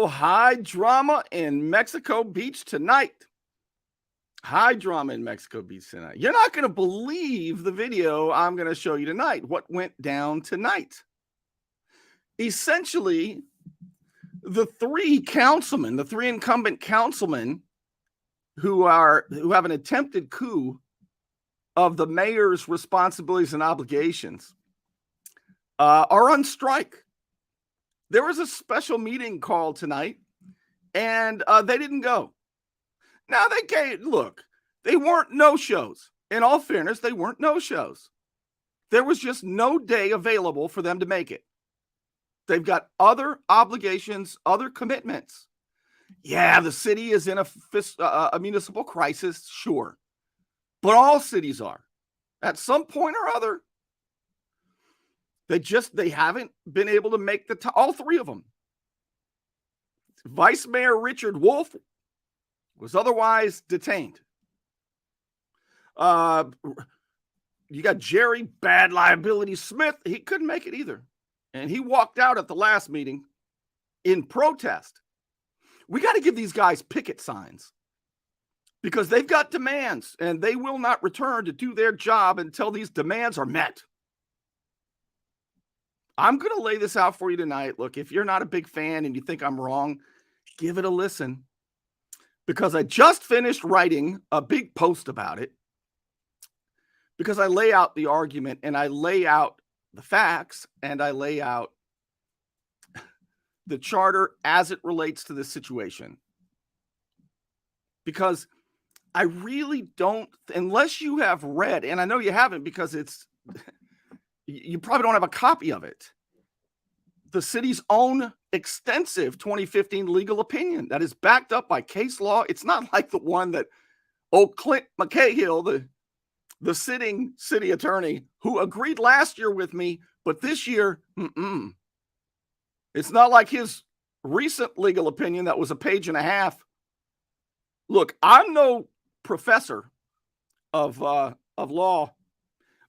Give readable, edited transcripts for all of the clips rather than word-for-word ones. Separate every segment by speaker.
Speaker 1: high drama in Mexico Beach tonight. High drama in Mexico Beach tonight. You're not going to believe the video I'm going to show you tonight. What went down tonight? Essentially, the three incumbent councilmen who have an attempted coup of the mayor's responsibilities and obligations are on strike. There was a special meeting called tonight, and they didn't go. Now, they weren't no-shows. In all fairness, they weren't no-shows. There was just no day available for them to make it. They've got other obligations, other commitments. Yeah, the city is in a municipal crisis, sure. But all cities are. At some point or other, they haven't been able to make all three of them. Vice Mayor Richard Wolf was otherwise detained. You got Jerry Bad Liability Smith. He couldn't make it either. And he walked out at the last meeting in protest. We got to give these guys picket signs because they've got demands and they will not return to do their job until these demands are met. I'm going to lay this out for you tonight. Look, if you're not a big fan and you think I'm wrong, give it a listen because I just finished writing a big post about it because I lay out the argument and I lay out the facts and I lay out the charter as it relates to this situation. Because I really don't, unless you have read, and I know you haven't because you probably don't have a copy of it, the city's own extensive 2015 legal opinion that is backed up by case law. It's not like the one that Clint McCahill, the sitting city attorney who agreed last year with me, but this year, It's not like his recent legal opinion that was a page and a half. Look, I'm no professor of law,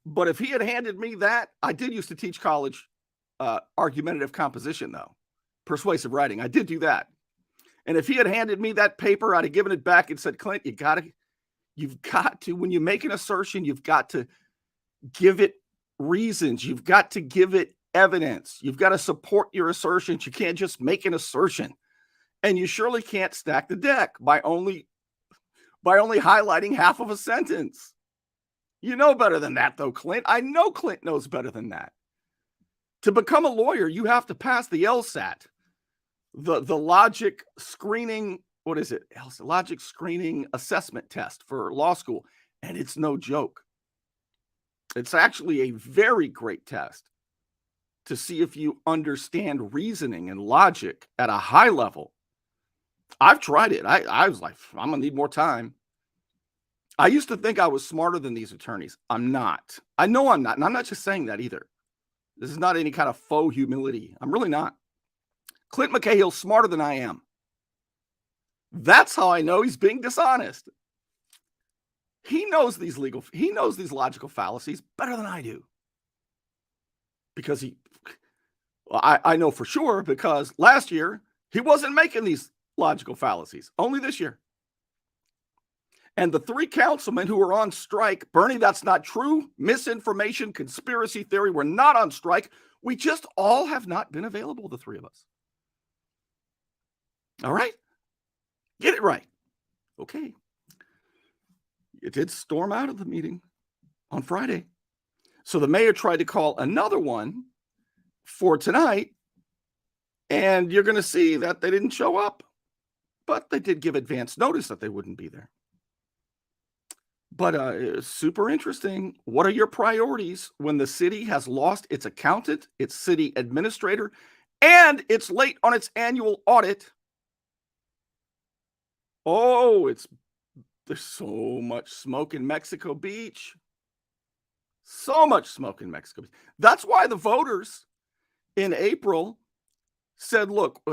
Speaker 1: but if he had handed me that, I did used to teach college argumentative composition, though, persuasive writing. I did do that. And if he had handed me that paper, I'd have given it back and said, Clint, you've got to, when you make an assertion, you've got to give it reasons. You've got to give it evidence. You've got to support your assertions. You can't just make an assertion. And you surely can't stack the deck by only highlighting half of a sentence. You know better than that, though, Clint. I know Clint knows better than that. To become a lawyer, you have to pass the LSAT, the logic screening, what is it? Logic screening assessment test for law school. And it's no joke. It's actually a very great test to see if you understand reasoning and logic at a high level. I've tried it. I was like, I'm going to need more time. I used to think I was smarter than these attorneys. I'm not. I know I'm not. And I'm not just saying that either. This is not any kind of faux humility. I'm really not. Clint McCahill's smarter than I am. That's how I know he's being dishonest. He knows these logical fallacies better than I do. Because I know for sure because last year he wasn't making these logical fallacies, only this year. And the three councilmen who were on strike, Bernie, that's not true. Misinformation, conspiracy theory, we're not on strike. We just all have not been available, the three of us. All right? Get it right. Okay. It did storm out of the meeting on Friday. So the mayor tried to call another one for tonight, and you're going to see that they didn't show up, but they did give advance notice that they wouldn't be there. But super interesting. What are your priorities when the city has lost its accountant, its city administrator, and it's late on its annual audit? Oh, there's so much smoke in Mexico Beach. So much smoke in Mexico Beach. That's why the voters in April said, look,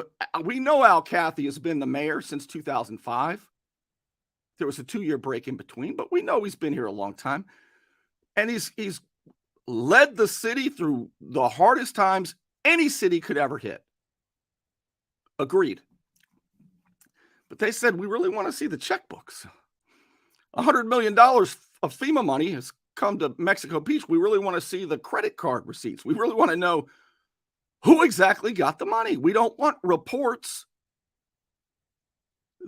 Speaker 1: we know Al Cathy has been the mayor since 2005. There was a 2-year break in between, but we know he's been here a long time. And he's led the city through the hardest times any city could ever hit. Agreed. But they said, we really want to see the checkbooks. $100 million of FEMA money has come to Mexico Beach. We really want to see the credit card receipts. We really want to know who exactly got the money. We don't want reports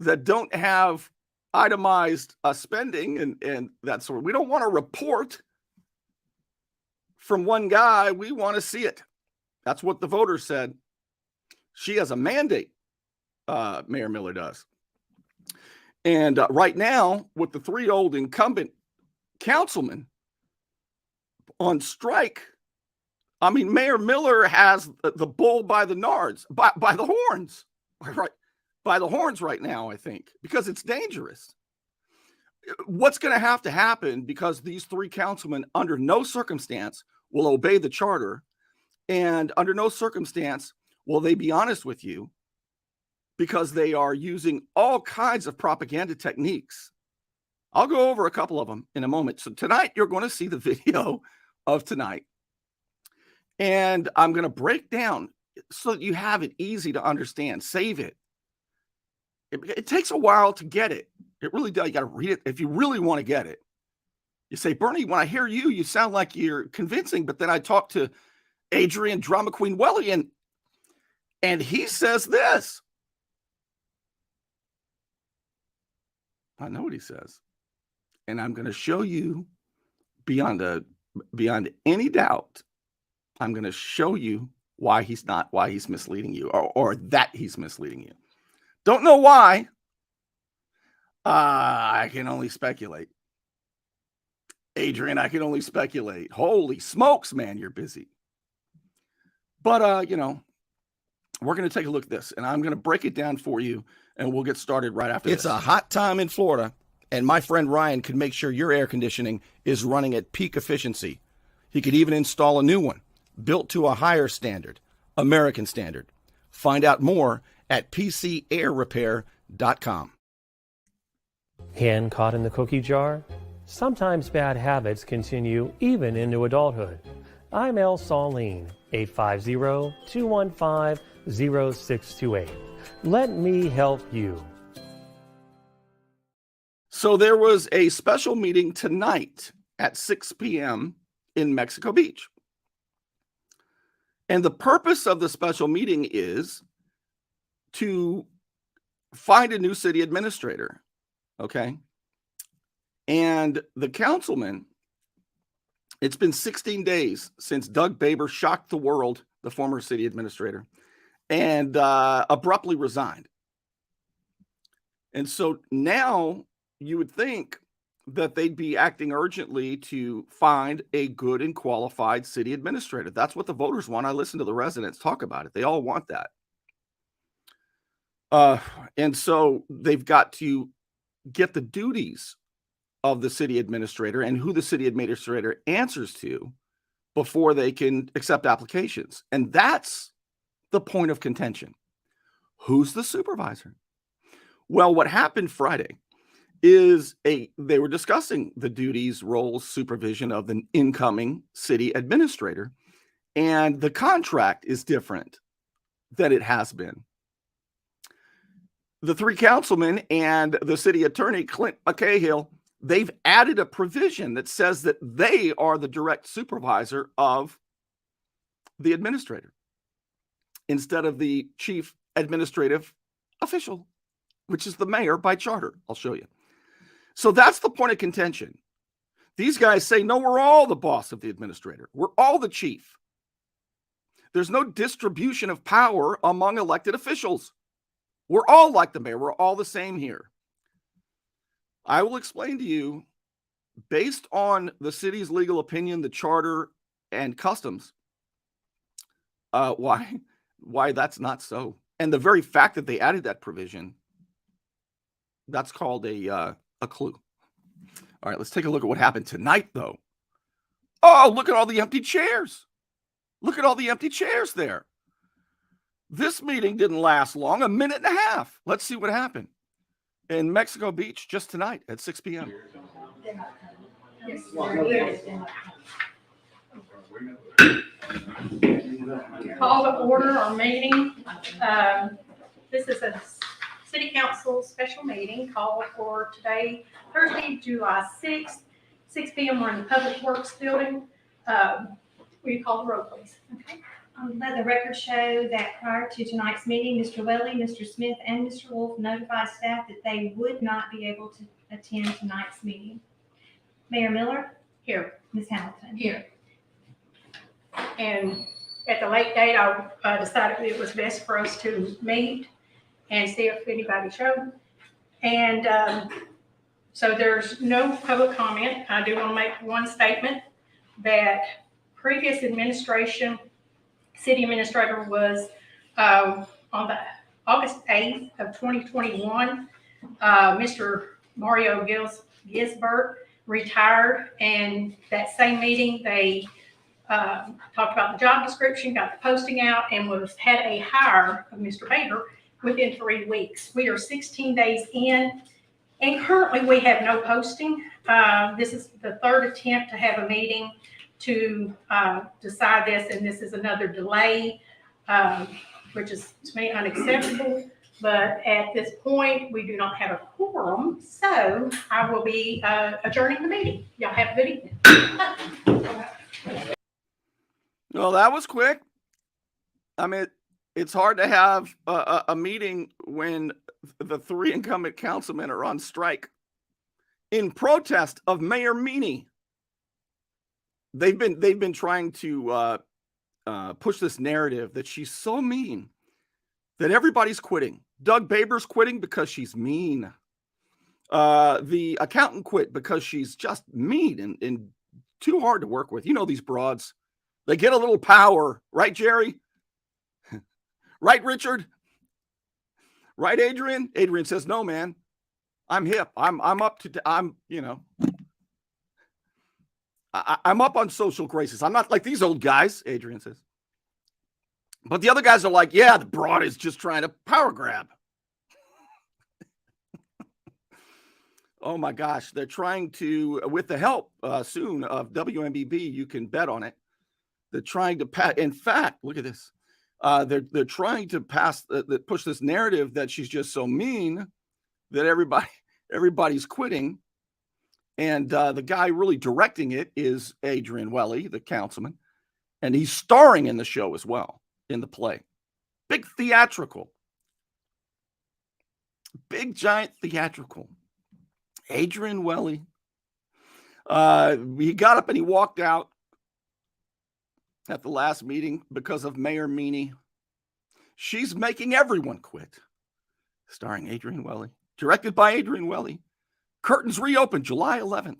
Speaker 1: that don't have itemized spending and that sort. We don't want a report from one guy. We want to see it. That's what the voters said. She has a mandate, Mayor Miller does. And right now, with the 3 old incumbent councilmen on strike, I mean, Mayor Miller has the bull by the nards, by the horns, right? By the horns right now, I think, because it's dangerous. What's going to happen, because these 3 councilmen under no circumstance will obey the charter, and under no circumstance will they be honest with you, because they are using all kinds of propaganda techniques. I'll go over a couple of them in a moment. So tonight, you're going to see the video of tonight. And I'm going to break down so that you have it easy to understand. Save it. It takes a while to get it. It really does. You got to read it if you really want to get it. You say, Bernie, when I hear you, you sound like you're convincing. But then I talk to Adrian Drama Queen Welly, and he says this. I know what he says. And I'm going to show you beyond any doubt. I'm going to show you why he's misleading you, or that he's misleading you. Don't know why. I can only speculate. Adrian, I can only speculate. Holy smokes, man, you're busy. But, we're going to take a look at this, and I'm going to break it down for you, and we'll get started right after this. It's a hot time in Florida, and my friend Ryan can make sure your air conditioning is running at peak efficiency. He could even install a new one, built to a higher standard, American standard. Find out more at PCAirrepair.com.
Speaker 2: Hand caught in the cookie jar? Sometimes bad habits continue even into adulthood. I'm El Saulene, 850-215-0628. Let me help you.
Speaker 1: So there was a special meeting tonight at 6 p.m. in Mexico Beach. And the purpose of the special meeting is to find a new city administrator, okay? And the councilman, it's been 16 days since Doug Baber shocked the world, the former city administrator, and abruptly resigned. And so now you would think that they'd be acting urgently to find a good and qualified city administrator. That's what the voters want. I listen to the residents talk about it. They all want that. And so they've got to get the duties of the city administrator and who the city administrator answers to before they can accept applications. And that's the point of contention. Who's the supervisor? Well, what happened Friday is they were discussing the duties, roles, supervision of the incoming city administrator, and the contract is different than it has been. The 3 councilmen and the city attorney, Clint McCahill, they've added a provision that says that they are the direct supervisor of the administrator instead of the chief administrative official, which is the mayor by charter. I'll show you. So that's the point of contention. These guys say, no, we're all the boss of the administrator. We're all the chief. There's no distribution of power among elected officials. We're all like the mayor. We're all the same here. I will explain to you, based on the city's legal opinion, the charter, and customs, why that's not so. And the very fact that they added that provision, that's called a clue. All right, let's take a look at what happened tonight, though. Oh, look at all the empty chairs. Look at all the empty chairs there. This meeting didn't last long, a minute and a half. Let's see what happened in Mexico Beach just tonight at 6 p.m.
Speaker 3: Call to order our meeting. This is a City Council special meeting called for today, Thursday, July 6th, 6 p.m. We're in the Public Works Building. Will you call the roll, please? Okay.
Speaker 4: Let the record show that prior to tonight's meeting, Mr. Welly, Mr. Smith, and Mr. Wolf notified staff that they would not be able to attend tonight's meeting. Mayor Miller?
Speaker 3: Here.
Speaker 4: Ms. Hamilton?
Speaker 3: Here. And at the late date, I decided it was best for us to meet and see if anybody showed. And so there's no public comment. I do want to make one statement that previous administration, city administrator was on the August 8th of 2021, Mr. Mario Gisbert retired, and that same meeting they talked about the job description, got the posting out, and had a hire of Mr. Bader within 3 weeks. We are 16 days in, and currently we have no posting. This is the third attempt to have a meeting to decide this, and this is another delay, which is to me unacceptable. But at this point, we do not have a quorum, so I will be adjourning the meeting. Y'all have a good evening.
Speaker 1: Well, that was quick. I mean, it's hard to have a meeting when the 3 incumbent councilmen are on strike in protest of Mayor Meany. They've been trying to push this narrative that she's so mean that everybody's quitting. Doug Baber's quitting because she's mean. The accountant quit because she's just mean and too hard to work with. You know these broads. They get a little power, right, Jerry? Right, Richard? Right, Adrian? Adrian says, no, man. I'm hip. I'm up to, I'm up on social graces. I'm not like these old guys, Adrian says. But the other guys are like, yeah, the broad is just trying to power grab. Oh my gosh, they're trying to, with the help soon of WMBB, you can bet on it. They're trying to pass. In fact, look at this. They're trying to push this narrative that she's just so mean that everybody's quitting. And the guy really directing it is Adrian Welly, the councilman, and he's starring in the show as well, in the play. Big theatrical. Big giant theatrical. Adrian Welly. He got up and he walked out at the last meeting because of Mayor Meany. She's making everyone quit. Starring Adrian Welly. Directed by Adrian Welly. Curtains reopen July 11th.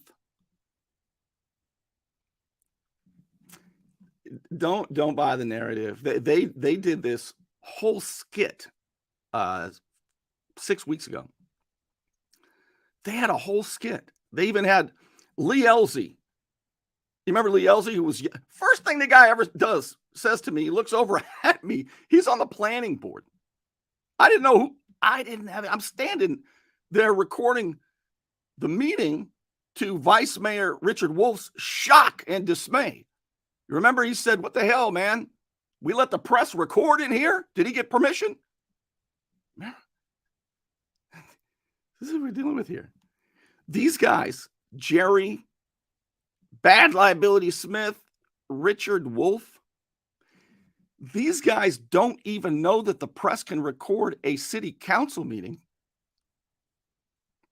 Speaker 1: Don't buy the narrative. They did this whole skit 6 weeks ago. They had a whole skit. They even had Lee Elsie. You remember Lee Elsie, who was first thing the guy ever says to me, he looks over at me. He's on the planning board. I didn't know who. I didn't have it. I'm standing there recording the meeting to Vice Mayor Richard Wolf's shock and dismay. You remember he said, what the hell, man? We let the press record in here? Did he get permission? This is what we're dealing with here. These guys, Jerry, Bad Liability Smith, Richard Wolf, these guys don't even know that the press can record a city council meeting.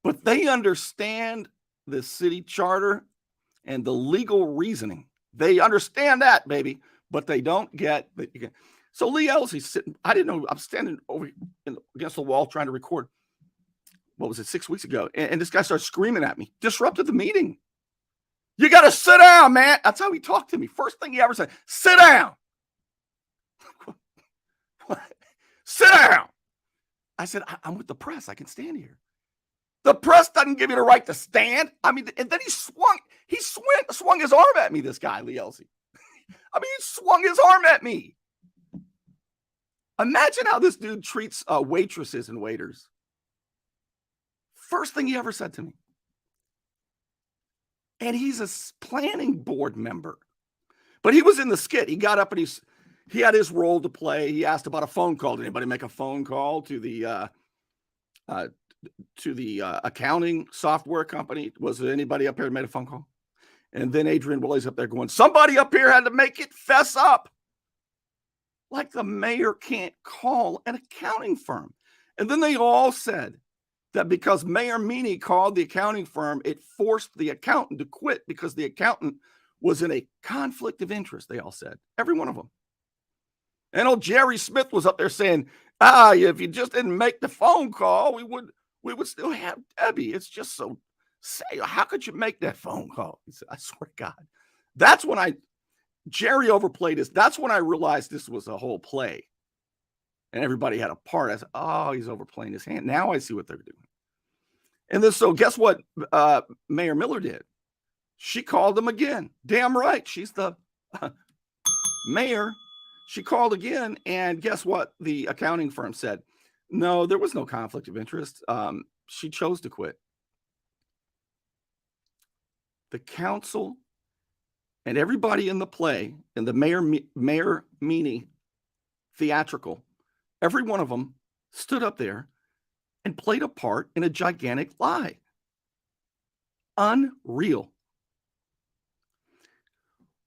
Speaker 1: But they understand the city charter and the legal reasoning. They understand that, baby, but they don't get that. So Lee Elsie's sitting. I didn't know. I'm standing over against the wall trying to record. What was it, 6 weeks ago? And this guy starts screaming at me, disrupted the meeting. You got to sit down, man. That's how he talked to me. First thing he ever said, sit down. What? Sit down. I said, I'm with the press. I can stand here. The press doesn't give you the right to stand. I mean, and then he swung his arm at me, this guy, Lee Elsie. I mean, he swung his arm at me. Imagine how this dude treats waitresses and waiters. First thing he ever said to me. And he's a planning board member. But he was in the skit. He got up and he had his role to play. He asked about a phone call. Did anybody make a phone call to the to the accounting software company. Was there anybody up here that made a phone call? And then Adrian Willey's up there going, somebody up here had to make it fess up. Like the mayor can't call an accounting firm. And then they all said that because Mayor Meany called the accounting firm, it forced the accountant to quit because the accountant was in a conflict of interest, they all said. Every one of them. And old Jerry Smith was up there saying, if you just didn't make the phone call, we would still have Debbie. It's just so sad. How could you make that phone call? He said, I swear to God. That's when Jerry overplayed this. That's when I realized this was a whole play. And everybody had a part. I said, oh, he's overplaying his hand. Now I see what they're doing. And then, so guess what Mayor Miller did? She called him again. Damn right. She's the mayor. She called again. And guess what the accounting firm said? No, there was no conflict of interest. She chose to quit. The council and everybody in the play, in the Mayor Meany theatrical, every one of them stood up there and played a part in a gigantic lie. Unreal.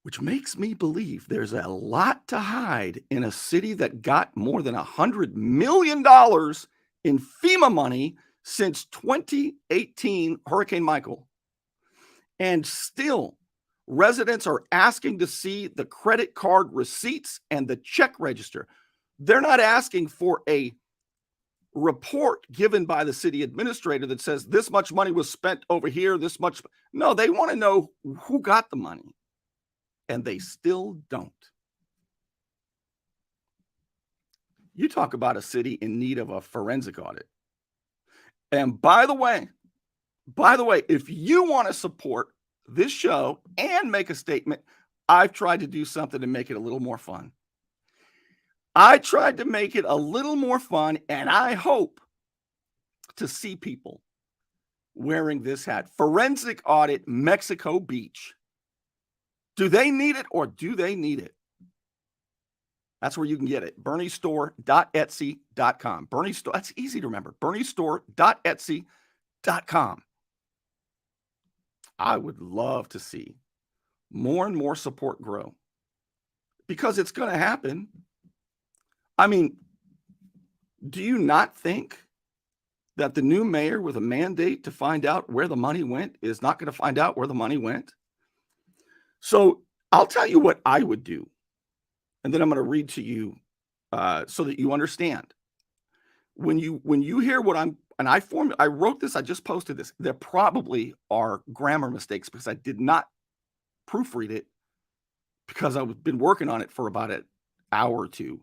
Speaker 1: Which makes me believe there's a lot to hide in a city that got more than $100 million in FEMA money since 2018 Hurricane Michael. And still, residents are asking to see the credit card receipts and the check register. They're not asking for a report given by the city administrator that says this much money was spent over here, this much. No, they want to know who got the money. And they still don't. You talk about a city in need of a forensic audit. And by the way, if you want to support this show and make a statement, I've tried to do something to make it a little more fun. I tried to make it a little more fun, and I hope to see people wearing this hat. Forensic Audit Mexico Beach. Do they need it or do they need it? That's where you can get it. BernieStore.etsy.com. Bernie Store, that's easy to remember. BernieStore.etsy.com. I would love to see more and more support grow because it's going to happen. I mean, do you not think that the new mayor with a mandate to find out where the money went is not going to find out where the money went? So I'll tell you what I would do. And then I'm going to read to you so that you understand. When you hear what I wrote this, I just posted this. There probably are grammar mistakes because I did not proofread it because I've been working on it for about an hour or two.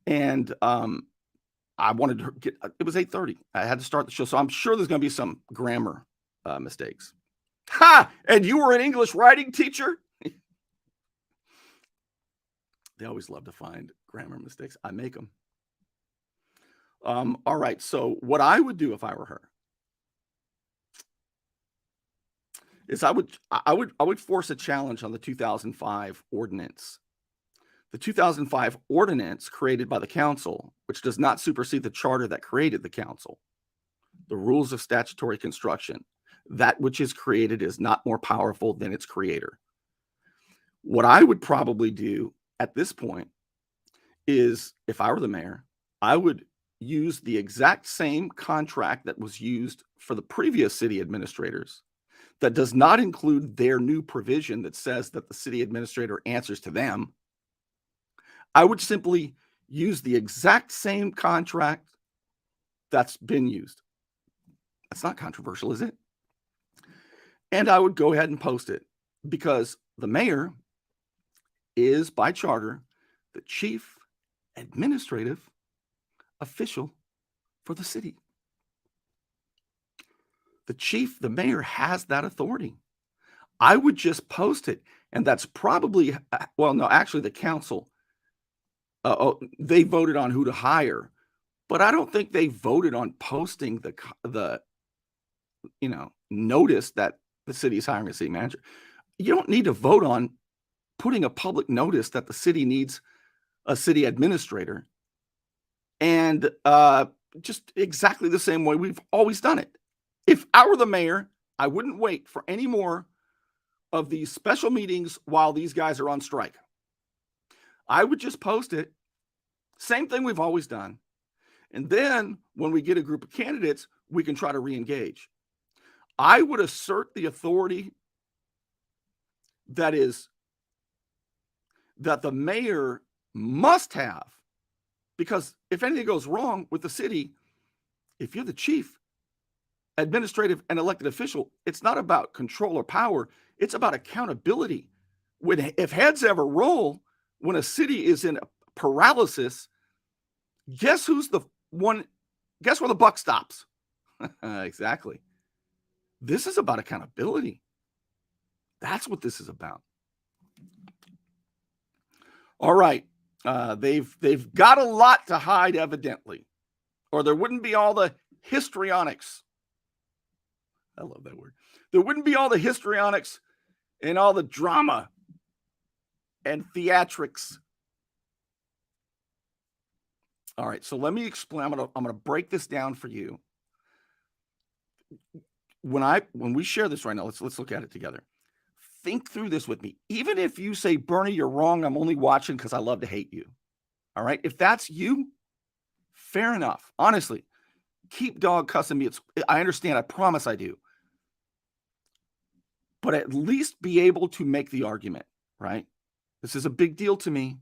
Speaker 1: And I wanted to get, it was 8:30. I had to start the show. So I'm sure there's going to be some grammar mistakes. Ha! And you were an English writing teacher? They always love to find grammar mistakes. I make them. All right. So what I would do if I were her is I would force a challenge on the 2005 ordinance. The 2005 ordinance created by the council, which does not supersede the charter that created the council. The rules of statutory construction. That which is created is not more powerful than its creator. What I would probably do at this point is, if I were the mayor, I would use the exact same contract that was used for the previous city administrators that does not include their new provision that says that the city administrator answers to them. I would simply use the exact same contract that's been used. That's not controversial, is it? And I would go ahead and post it because the mayor is, by charter, the chief administrative official for the city. The mayor has that authority. I would just post it. And that's probably, well, no, actually the council, they voted on who to hire, but I don't think they voted on posting the notice that the city is hiring a city manager. You don't need to vote on putting a public notice that the city needs a city administrator and just exactly the same way we've always done it. If I were the mayor, I wouldn't wait for any more of these special meetings while these guys are on strike. I would just post it. Same thing we've always done. And then when we get a group of candidates, we can try to re-engage. I would assert the authority that the mayor must have, because if anything goes wrong with the city, if you're the chief administrative and elected official, it's not about control or power. It's about accountability. If heads ever roll, when a city is in paralysis, guess where the buck stops? Exactly. This is about accountability. That's what this is about. All right. They've got a lot to hide, evidently, or there wouldn't be all the histrionics. I love that word. There wouldn't be all the histrionics and all the drama and theatrics. All right, so let me explain. I'm gonna break this down for you. When we share this right now, let's look at it together. Think through this with me. Even if you say, Bernie, you're wrong, I'm only watching because I love to hate you. All right, if that's you, fair enough. Honestly, keep dog cussing me. I understand. I promise I do. But at least be able to make the argument, right? This is a big deal to me.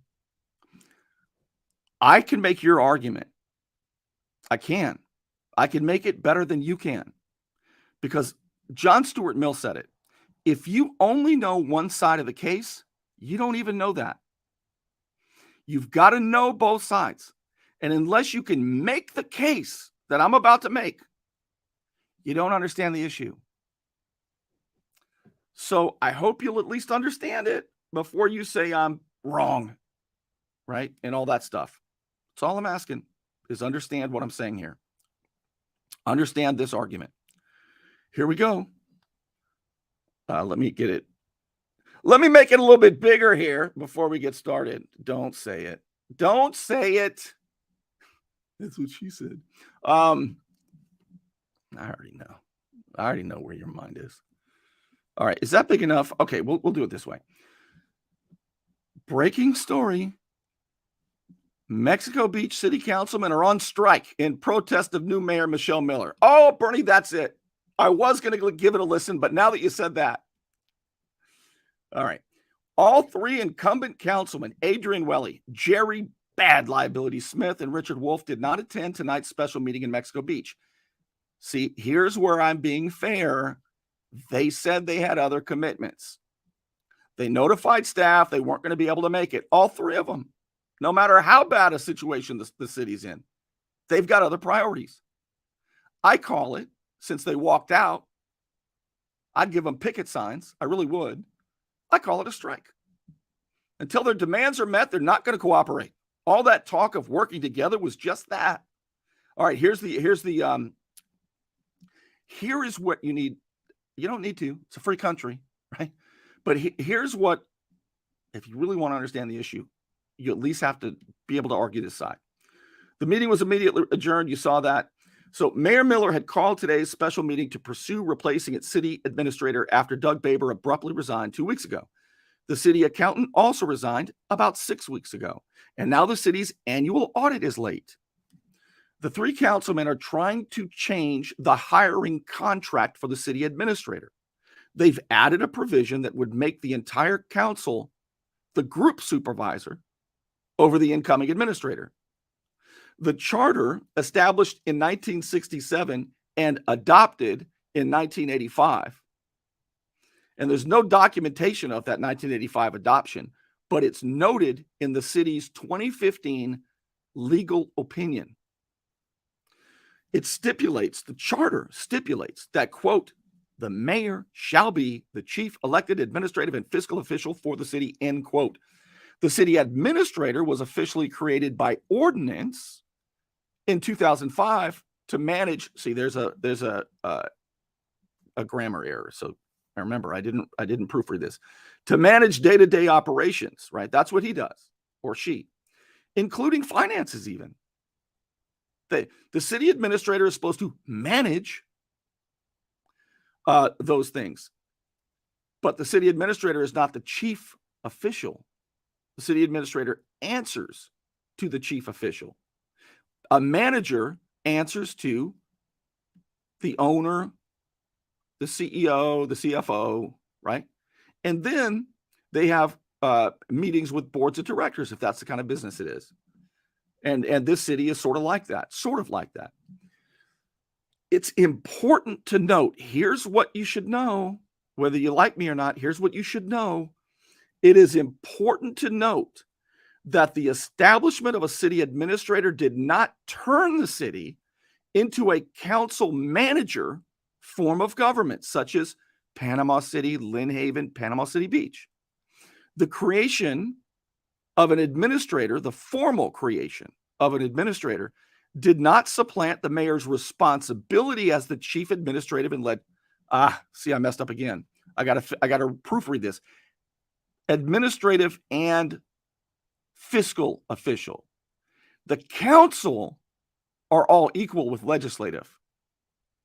Speaker 1: I can make your argument. I can make it better than you can. Because John Stuart Mill said it. If you only know one side of the case, you don't even know that. You've got to know both sides. And unless you can make the case that I'm about to make, you don't understand the issue. So I hope you'll at least understand it before you say I'm wrong, right? And all that stuff. That's all I'm asking, is understand what I'm saying here. Understand this argument. Here we go. Let me get it. Let me make it a little bit bigger here before we get started. Don't say it. Don't say it. That's what she said. I already know. I already know where your mind is. All right. Is that big enough? Okay, we'll do it this way. Breaking story. Mexico Beach City Councilmen are on strike in protest of new mayor Michelle Miller. Oh, Bernie, that's it. I was going to give it a listen, but now that you said that. All right. All three incumbent councilmen, Adrian Welly, Jerry Bad Liability Smith, and Richard Wolf, did not attend tonight's special meeting in Mexico Beach. See, here's where I'm being fair. They said they had other commitments. They notified staff they weren't going to be able to make it. All three of them. No matter how bad a situation the city's in, they've got other priorities. I call it, since they walked out, I'd give them picket signs. I really would. I call it a strike. Until their demands are met, they're not going to cooperate. All that talk of working together was just that. All right, here is what you need. You don't need to. It's a free country, right? But here's what, if you really want to understand the issue, you at least have to be able to argue this side. The meeting was immediately adjourned. You saw that. So Mayor Miller had called today's special meeting to pursue replacing its city administrator after Doug Baber abruptly resigned 2 weeks ago. The city accountant also resigned about 6 weeks ago. And now the city's annual audit is late. The three councilmen are trying to change the hiring contract for the city administrator. They've added a provision that would make the entire council the group supervisor over the incoming administrator. The charter, established in 1967 and adopted in 1985, and there's no documentation of that 1985 adoption, but it's noted in the city's 2015 legal opinion. The charter stipulates that, quote, the mayor shall be the chief elected administrative and fiscal official for the city, end quote. The city administrator was officially created by ordinance in 2005 to manage. See, there's a grammar error. So I remember I didn't proofread this. To manage day-to-day operations, right? That's what he does, or she, including finances even. The city administrator is supposed to manage those things. But the city administrator is not the chief official. The city administrator answers to the chief official. A manager answers to the owner, the CEO, the CFO, right? And then they have meetings with boards of directors, if that's the kind of business it is. And this city is sort of like that. It's important to note, here's what you should know, whether you like me or not, here's what you should know. It is important to note that the establishment of a city administrator did not turn the city into a council manager form of government, such as Panama City, Lynn Haven, Panama City Beach. The creation of an administrator, the formal creation of an administrator, did not supplant the mayor's responsibility as the chief administrative and I messed up again. I gotta proofread this. Administrative and fiscal official. The council are all equal with legislative.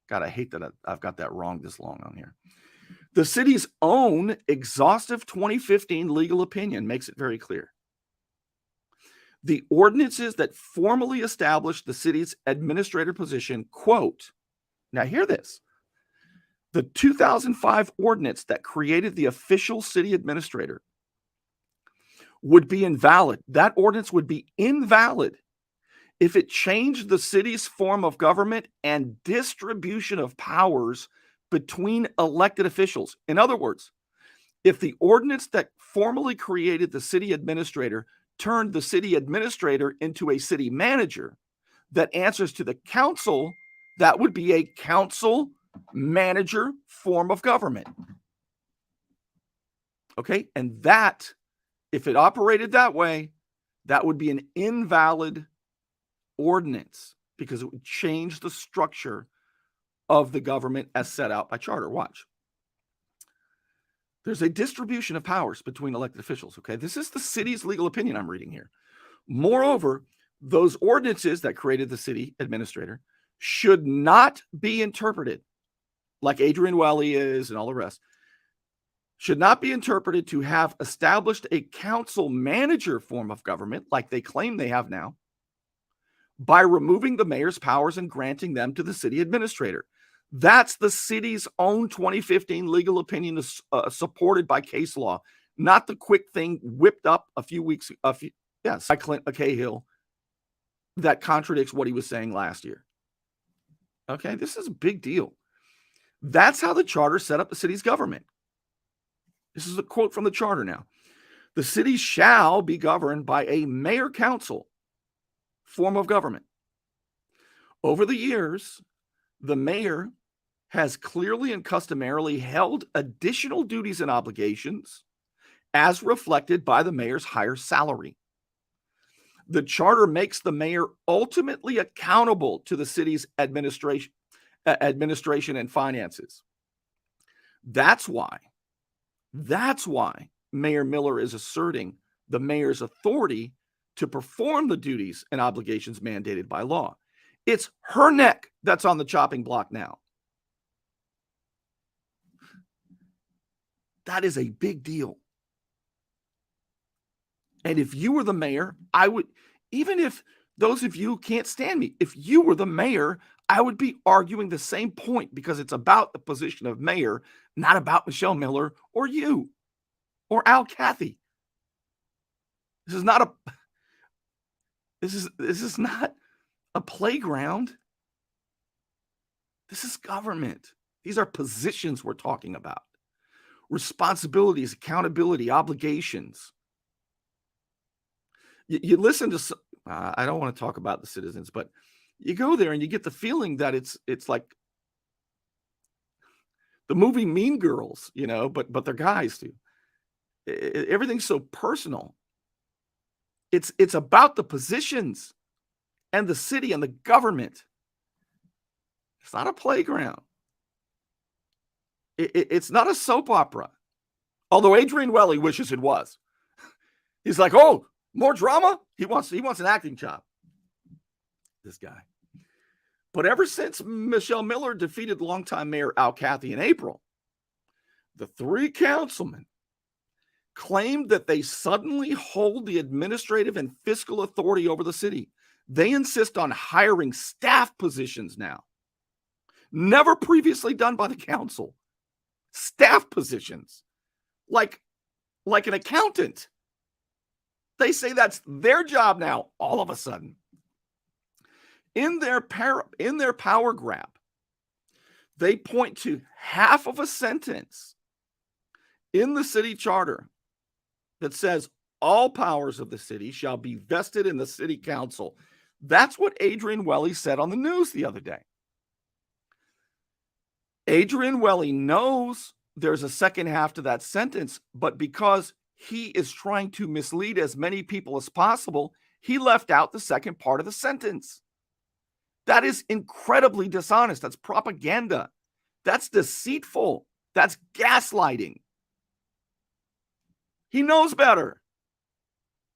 Speaker 1: God, I hate that I've got that wrong this long on here. The city's own exhaustive 2015 legal opinion makes it very clear. The ordinances that formally established the city's administrator position, quote, now hear this, the 2005 ordinance that created the official city administrator would be invalid. That ordinance would be invalid if it changed the city's form of government and distribution of powers between elected officials. In other words, if the ordinance that formally created the city administrator turned the city administrator into a city manager that answers to the council, that would be a council manager form of government. Okay, and that, if it operated that way, that would be an invalid ordinance because it would change the structure of the government as set out by charter. Watch. There's a distribution of powers between elected officials, okay? This is the city's legal opinion I'm reading here. Moreover, those ordinances that created the city administrator should not be interpreted like Adrian Welly is and all the rest, should not be interpreted to have established a council manager form of government like they claim they have now by removing the mayor's powers and granting them to the city administrator. That's the city's own 2015 legal opinion, supported by case law, not the quick thing whipped up by Clint Cahill that contradicts what he was saying last year. Okay, this is a big deal. That's how the charter set up the city's government. This is a quote from the charter now. The city shall be governed by a mayor-council form of government. Over the years, the mayor has clearly and customarily held additional duties and obligations as reflected by the mayor's higher salary. The charter makes the mayor ultimately accountable to the city's administration and finances. That's why Mayor Miller is asserting the mayor's authority to perform the duties and obligations mandated by law. It's her neck that's on the chopping block now. That is a big deal. And if you were the mayor, I would, even if those of you can't stand me, if you were the mayor, I would be arguing the same point because it's about the position of mayor, not about Michelle Miller or you or Al Cathy. This is not a playground. This is government. These are positions we're talking about. Responsibilities, accountability, obligations. You listen to, I don't want to talk about the citizens, but you go there and you get the feeling that it's like the movie Mean Girls, you know, but they're guys too. Everything's so personal. It's about the positions and the city and the government. It's not a playground. It's not a soap opera. Although Adrian Welly wishes it was. He's like, oh, more drama? He wants an acting job. This guy. But ever since Michelle Miller defeated longtime Mayor Al Cathy in April, the three councilmen claimed that they suddenly hold the administrative and fiscal authority over the city. They insist on hiring staff positions now, never previously done by the council. Staff positions, like an accountant. They say that's their job now, all of a sudden. In their power grab, they point to half of a sentence in the city charter that says all powers of the city shall be vested in the city council. That's what Adrian Welly said on the news the other day. Adrian Welly knows there's a second half to that sentence, but because he is trying to mislead as many people as possible, he left out the second part of the sentence. That is incredibly dishonest. That's propaganda. That's deceitful. That's gaslighting. He knows better.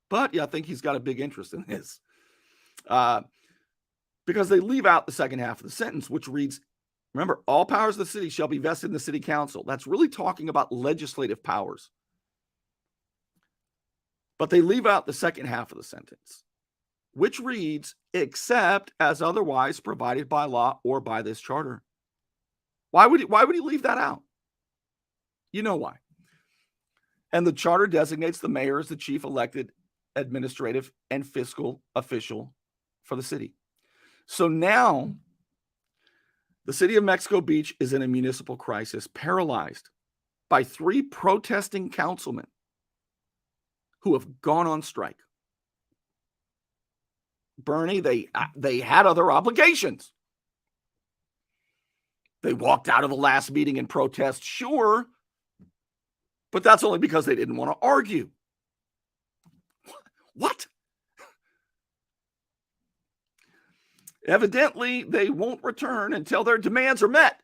Speaker 1: But yeah, I think he's got a big interest in this. Because they leave out the second half of the sentence, which reads, remember, all powers of the city shall be vested in the city council. That's really talking about legislative powers. But they leave out the second half of the sentence, which reads, except as otherwise provided by law or by this charter. Why would he leave that out? You know why. And the charter designates the mayor as the chief elected administrative and fiscal official for the city. So now the city of Mexico Beach is in a municipal crisis, paralyzed by three protesting councilmen who have gone on strike. Bernie, they had other obligations. They walked out of the last meeting in protest, sure, but that's only because they didn't want to argue. What? Evidently, they won't return until their demands are met.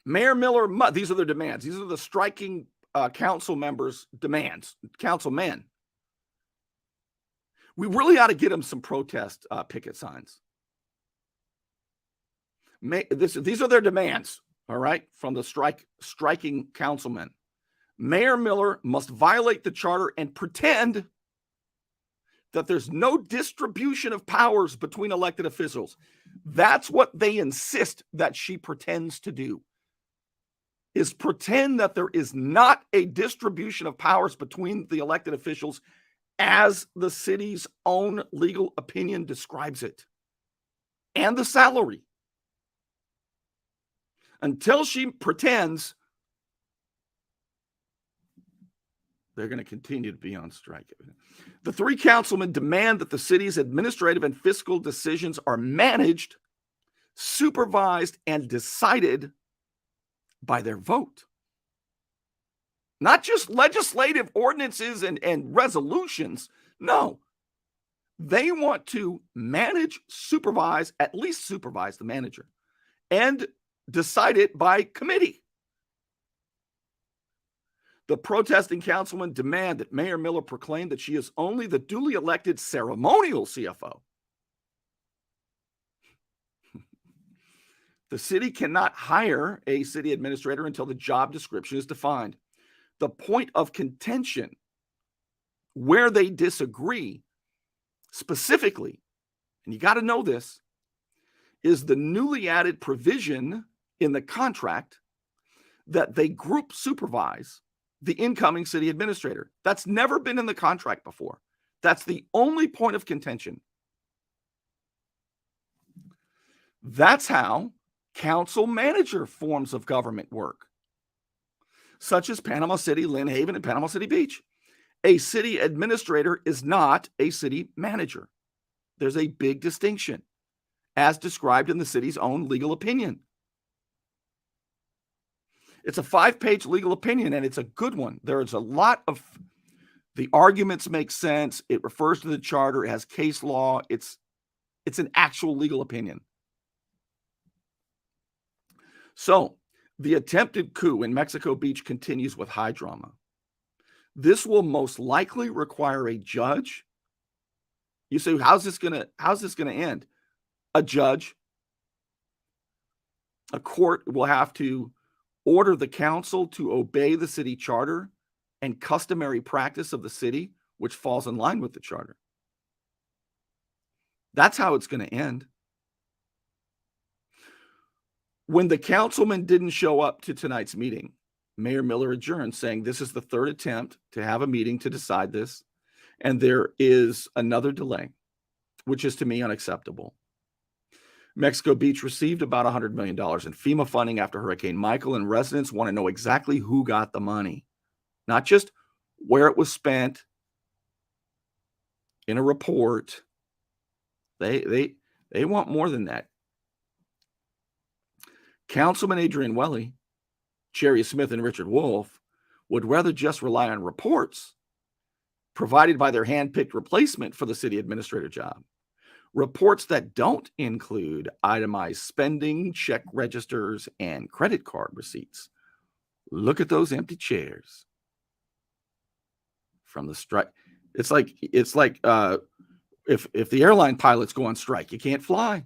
Speaker 1: Mayor Miller, these are their demands. These are the striking council members' demands, councilmen. We really ought to get them some protest picket signs. These are their demands, all right, from the striking councilmen. Mayor Miller must violate the charter and pretend that there's no distribution of powers between elected officials. That's what they insist that she pretends to do, is pretend that there is not a distribution of powers between the elected officials as the city's own legal opinion describes it, and the salary. Until she pretends, they're going to continue to be on strike. The three councilmen demand that the city's administrative and fiscal decisions are managed, supervised, and decided by their vote. Not just legislative ordinances and resolutions. No. They want to manage, supervise, at least supervise the manager, and decide it by committee. The protesting councilmen demand that Mayor Miller proclaim that she is only the duly elected ceremonial CFO. The city cannot hire a city administrator until the job description is defined. The point of contention where they disagree specifically, and you got to know this, is the newly added provision in the contract that they group supervise the incoming city administrator. That's never been in the contract before. That's the only point of contention. That's how council manager forms of government work, such as Panama City, Lynn Haven, and Panama City Beach. A city administrator is not a city manager. There's a big distinction, as described in the city's own legal opinion. It's a 5-page legal opinion, and it's a good one. There's a lot of the arguments make sense. It refers to the charter. It has case law. It's an actual legal opinion. So the attempted coup in Mexico Beach continues with high drama. This will most likely require a judge You say, how's this gonna end? A judge, a court will have to order the council to obey the city charter and customary practice of the city, which falls in line with the charter. That's how it's going to end. When the councilman didn't show up to tonight's meeting, Mayor Miller adjourned, saying this is the third attempt to have a meeting to decide this, and there is another delay, which is to me unacceptable. Mexico Beach received about $100 million in FEMA funding after Hurricane Michael, and residents want to know exactly who got the money, not just where it was spent in a report. They want more than that. Councilman Adrian Welly, Jerry Smith, and Richard Wolf would rather just rely on reports provided by their hand-picked replacement for the city administrator job. Reports that don't include itemized spending, check registers, and credit card receipts. Look at those empty chairs from the strike. It's like if the airline pilots go on strike, you can't fly.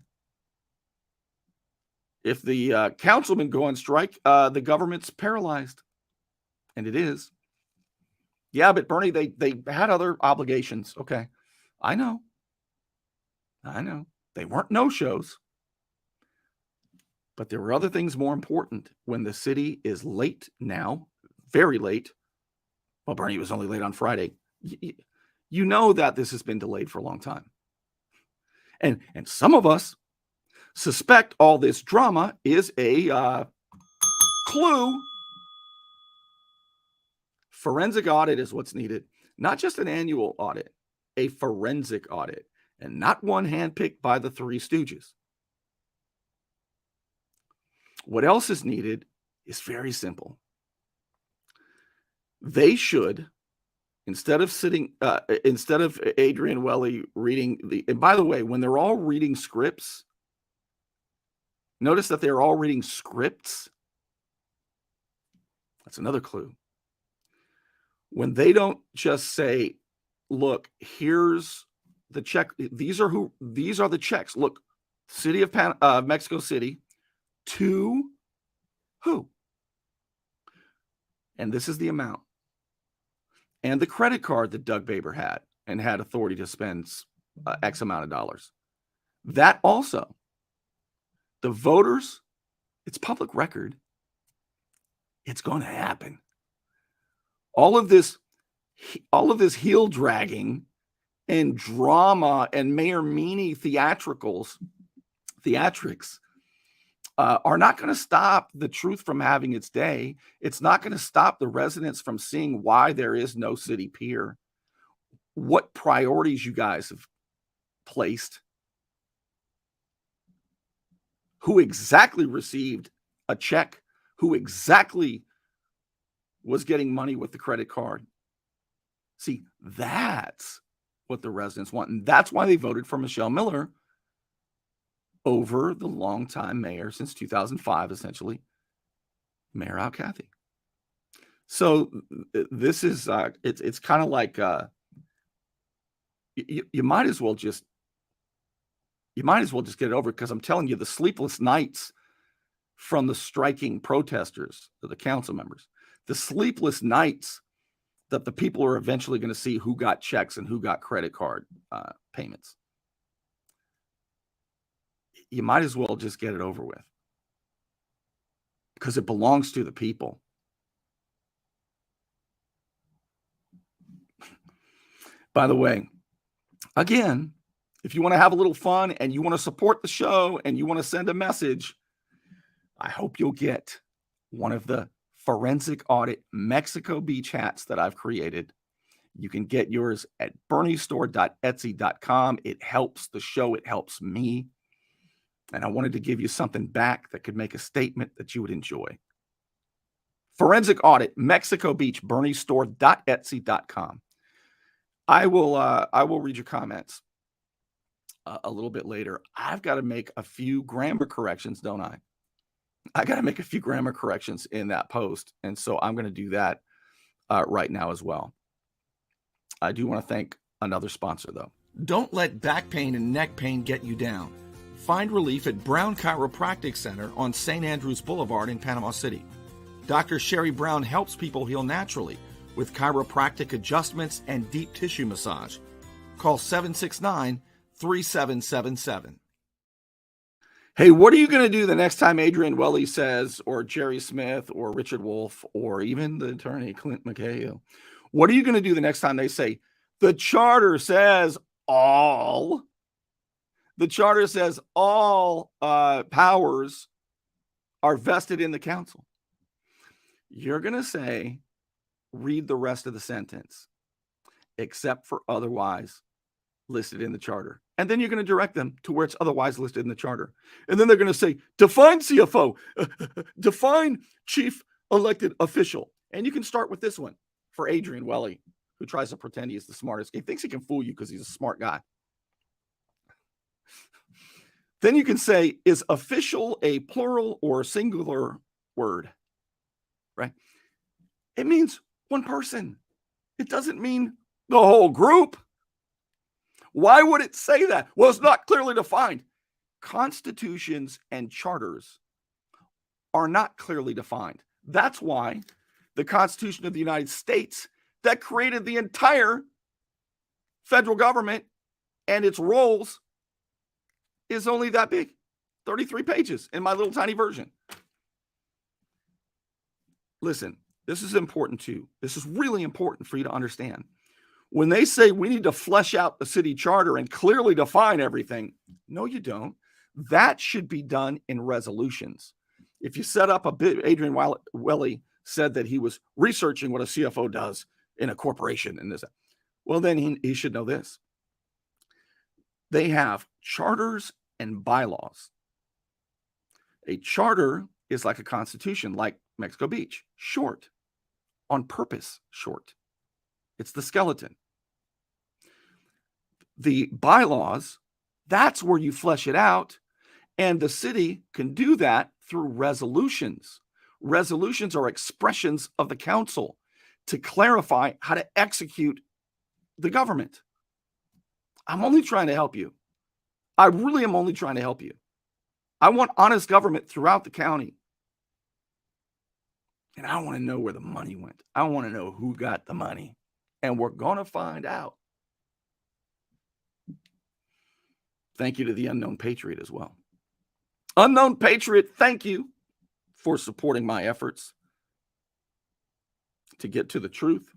Speaker 1: If the councilmen go on strike, the government's paralyzed, and it is. Yeah, but Bernie, they had other obligations. Okay, I know. They weren't no-shows. But there were other things more important when the city is late now, very late. Well, Bernie was only late on Friday. You know that this has been delayed for a long time. And some of us suspect all this drama is a clue. Forensic audit is what's needed. Not just an annual audit, a forensic audit. And not one handpicked by the Three Stooges. What else is needed is very simple. They should, instead of Adrian Welly reading and by the way, when they're all reading scripts, notice that they're all reading scripts. That's another clue. When they don't just say, look, here's the check. These are the checks. Look, City of Mexico City to who? And this is the amount. And the credit card that Doug Baber had and had authority to spend X amount of dollars. That also, the voters, it's public record. It's going to happen. All of this heel dragging and drama and Mayor Meany theatrics are not going to stop the truth from having its day. It's not going to stop the residents from seeing why there is no city pier, what priorities you guys have placed, who exactly received a check, who exactly was getting money with the credit card. See, that's what the residents want. And that's why they voted for Michelle Miller over the longtime mayor since 2005, essentially, Mayor Al Cathy. So this is, it's kind of like, you might as well just get it over, because I'm telling you, the sleepless nights from the striking protesters, the council members, the sleepless nights that the people are eventually going to see who got checks and who got credit card payments. You might as well just get it over with, because it belongs to the people. By the way, again, if you want to have a little fun and you want to support the show and you want to send a message, I hope you'll get one of the forensic audit Mexico Beach hats that I've created. You can get yours at berniestore.etsy.com. It helps the show. It helps me. And I wanted to give you something back that could make a statement that you would enjoy. Forensic audit, Mexico Beach, berniestore.etsy.com. I will read your comments a little bit later. I've got to make a few grammar corrections, don't I? I got to make a few grammar corrections in that post. And so I'm going to do that right now as well. I do want to thank another sponsor, though. Don't let back pain and neck pain get you down. Find relief at Brown Chiropractic Center on St. Andrews Boulevard in Panama City. Dr. Sherry Brown helps people heal naturally with chiropractic adjustments and deep tissue massage. Call 769-3777. Hey, what are you going to do the next time Adrian Welly says, or Jerry Smith, or Richard Wolf, or even the attorney Clint McHale? What are you going to do the next time they say, the charter says all? The charter says all powers are vested in the council. You're going to say, read the rest of the sentence, except for otherwise listed in the charter. And then you're going to direct them to where it's otherwise listed in the charter. And then they're going to say, define CFO, define chief elected official. And you can start with this one for Adrian Welly, who tries to pretend he's the smartest. He thinks he can fool you because he's a smart guy. Then you can say, is official a plural or a singular word? Right? It means one person. It doesn't mean the whole group. Why would it say that? Well, it's not clearly defined. Constitutions and charters are not clearly defined. That's why the Constitution of the United States that created the entire federal government and its roles is only that big, 33 pages in my little tiny version. Listen, this is important too. This is really important for you to understand. When they say we need to flesh out the city charter and clearly define everything, no, you don't. That should be done in resolutions. If you set up a bit, Adrian Welly said that he was researching what a CFO does in a corporation and this. Well, then he should know this. They have charters and bylaws. A charter is like a constitution, like Mexico Beach, short, on purpose short. It's the skeleton. The bylaws, that's where you flesh it out, and the city can do that through resolutions. Resolutions are expressions of the council to clarify how to execute the government. I'm only trying to help you. I really am only trying to help you. I want honest government throughout the county. And I want to know where the money went. I want to know who got the money. And we're going to find out. Thank you to the Unknown Patriot as well. Unknown Patriot, thank you for supporting my efforts to get to the truth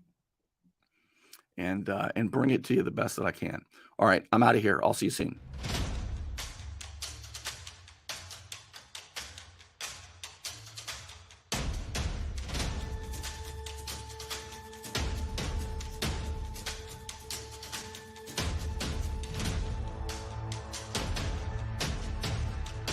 Speaker 1: and bring it to you the best that I can. All right, I'm out of here. I'll see you soon.